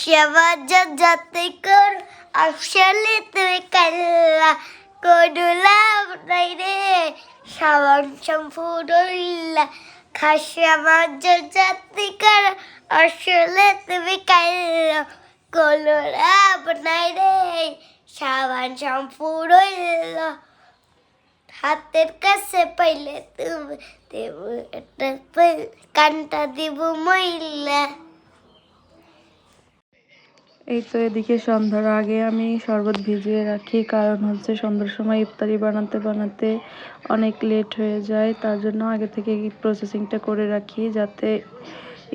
আশাবাদ যাতে কর আসলে তুমি কাল্লা করলাম নাই রে সাবান শ্যাম্পু ডইলা খাসাবাদ যাতে কর আসলে তুমি কাল্লা করলাম নাই রে সাবান শ্যাম্পু ডইলা হাতের কাছে পাইলে তুমি দেব একটা কানটা দিব মহিলা। এই তো এদিকে সন্ধ্যার আগে আমি শরবত ভিজিয়ে রাখি, কারণ হচ্ছে সন্ধ্যার সময় ইফতারি বানাতে বানাতে অনেক লেট হয়ে যায়। তার জন্য আগে থেকে প্রসেসিংটা করে রাখি, যাতে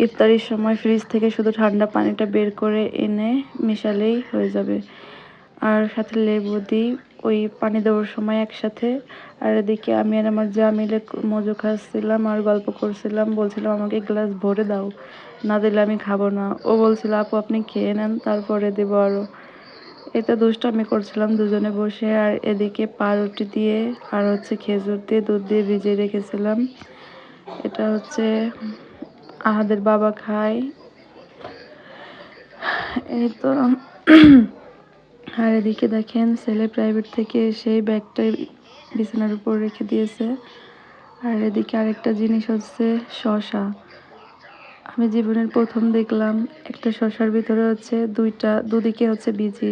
ইফতারির সময় ফ্রিজ থেকে শুধু ঠান্ডা পানিটা বের করে এনে মিশালেই হয়ে যাবে। আর সাথে লেবু দিই ওই পানি দেওয়ার সময় একসাথে। আর এদিকে আমি আর আমার যা মিলে মজু খাচ্ছিলাম আর গল্প করছিলাম, বলছিলাম আমাকে গ্লাস ভরে দাও, না দিলে আমি খাবো না। ও বলছিল আপু আপনি খেয়ে নেন তারপরে দেবো আরও। এটা দুষ্টামি করছিলাম দুজনে বসে। আর এদিকে পাউরুটি দিয়ে আর হচ্ছে খেজুর দিয়ে দুধ দিয়ে ভিজিয়ে রেখেছিলাম। এটা হচ্ছে আহাদের বাবা খায়। এই তো আর এদিকে দেখেন ছেলে প্রাইভেট থেকে সেই ব্যাগটা বিছানার উপর রেখে দিয়েছে। আর এদিকে আরেকটা জিনিস হচ্ছে শসা। আমি জীবনের প্রথম দেখলাম একটা শসার ভিতরে হচ্ছে দুদিকে হচ্ছে বিচি।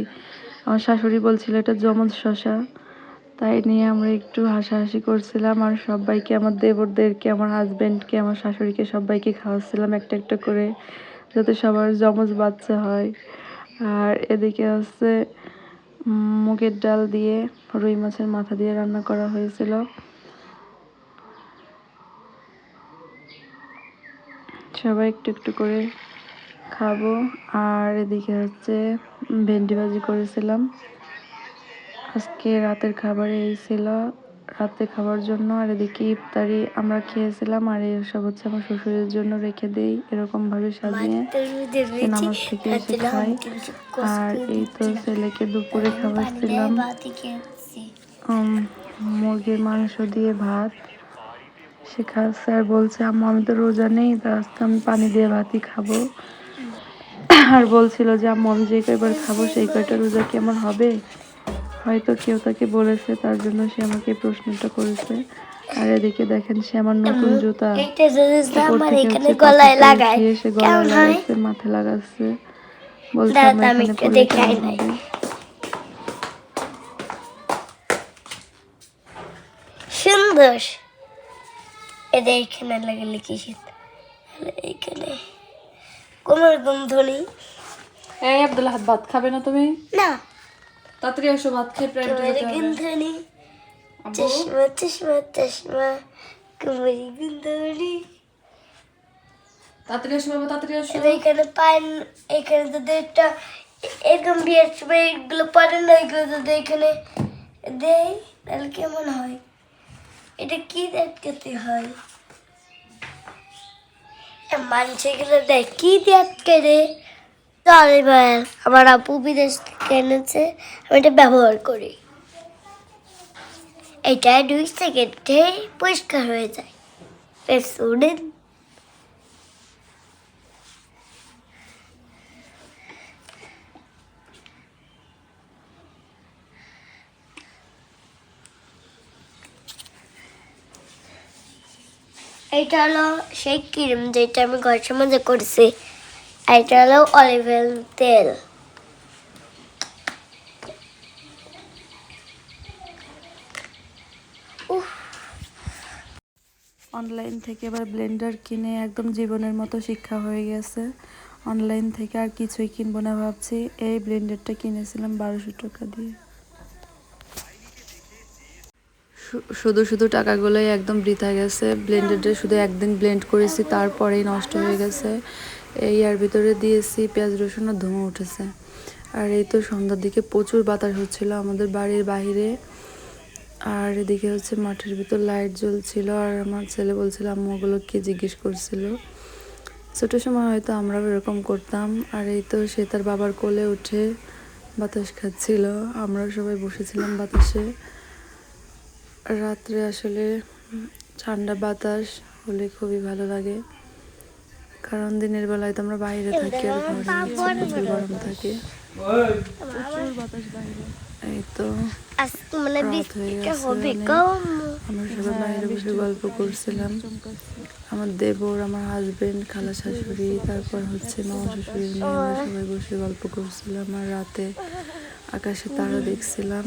আমার শাশুড়ি বলছিল এটা যমজ শসা, তাই নিয়ে আমরা একটু হাসাহাসি করছিলাম। আর সবাইকে, আমার দেবরদেরকে, আমার হাজব্যান্ডকে, আমার শাশুড়িকে সবাইকে খাওয়াচ্ছিলাম একটা একটা করে, যাতে সবার যমজ বাচ্চা হয়। আর এদিকে হচ্ছে মুগের ডাল দিয়ে রুই মাছের মাথা দিয়ে রান্না করা হয়েছিল। সবাই একটু একটু করে খাবো। আর এদিকে হচ্ছে ভেন্ডি ভাজি করেছিলাম। আজকে রাতের খাবারে এই ছিল রাতে খাবার জন্য। আর এদিকে ইফতারি আমরা খেয়েছিলাম। আর এসব হচ্ছে আমার শ্বশুরের জন্য রেখে দেই এরকমভাবে সাজিয়ে, সে নামাজ থেকে এসে খাই। আর এই তো ছেলেকে দুপুরে খাওয়াচ্ছিলাম মুরগির মাংস দিয়ে ভাত। সে খাচ্ছে আর বলছে আম্মু আমি তো রোজা নেই, তা আজকে আমি পানি দিয়ে ভাতই খাবো। আর বলছিল যে আম্মু আমি যে কয়বার খাবো সেই কয়টা রোজা কি আমার হবে? হয়তো কেউ তাকে বলেছে, তার জন্য সে আমাকে প্রশ্নটা করেছে। আর এদিকে দেখেন সে আমার নতুন জুতা গলায় লাগাচ্ছে, মাথায় লাগাচ্ছে, বলছে আমি এখানে পড়লে কেমন হবে। সুন্দর। এটা এখানে লাগালে কি এখানে কোমর বন্ধনী। এই আব্দুল্লাহ ভাত খাবে না তুমি? না তাড়াতাড়ি এসো, ভাত খেয়ে প্রাইভেটে যেতে হবে। বন্ধনী চশমা চশমা চশমা কোমর বন্ধনী। তাড়াতাড়ি এসো বাবা, তাড়াতাড়ি এসো। এখানে পান, এখানে যদি একটা এরকম বিয়ের সময় এগুলো পারেন না, এগুলো যদি এখানে দেয় তাহলে কেমন হয়? এটা কি দেখতে হয়? মানুষগুলো দেয় কি দেখতে রে? চলে ভাই, আমার আপু বিদেশ থেকে এনেছে, আমি এটা ব্যবহার করি। এটা 2 সেকেন্ডে পরিষ্কার হয়ে যায়। শুনেন এটা হলো সেই ক্রিম যেটা আমি ঘরের মধ্যে করছি। এটা হলো অলিভ অয়েল তেল। অনলাইন থেকে এবার ব্লেন্ডার কিনে একদম জীবনের মতো শিক্ষা হয়ে গেছে। অনলাইন থেকে আর কিছুই কিনবো না ভাবছি। এই ব্লেন্ডারটা কিনেছিলাম 1200 টাকা দিয়ে। শুধু শুধু টাকাগুলোই একদম বৃথা গেছে। ব্লেন্ডারে শুধু একদিন ব্লেন্ড করেছি, তারপরেই নষ্ট হয়ে গেছে। এই আর ভিতরে দিয়েছি পেঁয়াজ রসুন, ধুমো উঠেছে। আর এই তো সন্ধ্যার দিকে প্রচুর বাতাস হচ্ছিল আমাদের বাড়ির বাইরে। আর এদিকে হচ্ছে মাঠের ভিতর লাইট জ্বলছিল। আর আমার ছেলে বলছিল আম্মু ওগুলোকে জিজ্ঞেস করছিল। ছোটো সময় হয়তো আমরাও এরকম করতাম। আর এই তো সে তার বাবার কোলে উঠে বাতাস খাচ্ছিল, আমরা সবাই বসেছিলাম বাতাসে। রাত্রে আসলে ঠান্ডা বাতাস হলে খুবই ভালো লাগে, কারণ দিনের বেলায় তো আমরা বাইরে থাকি আর ঘরে হচ্ছে প্রচুর গরম থাকে। প্রচুর বাতাস বাইরে। এই তো মানে রাত হয়ে গেছে অনেক। আমরা সবাই বাইরে বসে গল্প করছিলাম, আমার দেবর, আমার হাজবেন্ড, খালা শাশুড়ি, তারপর হচ্ছে মামা শাশুড়ির মেয়ে, আমরা সবাই বসে গল্প করছিলাম আর রাতে আকাশে তারা দেখছিলাম।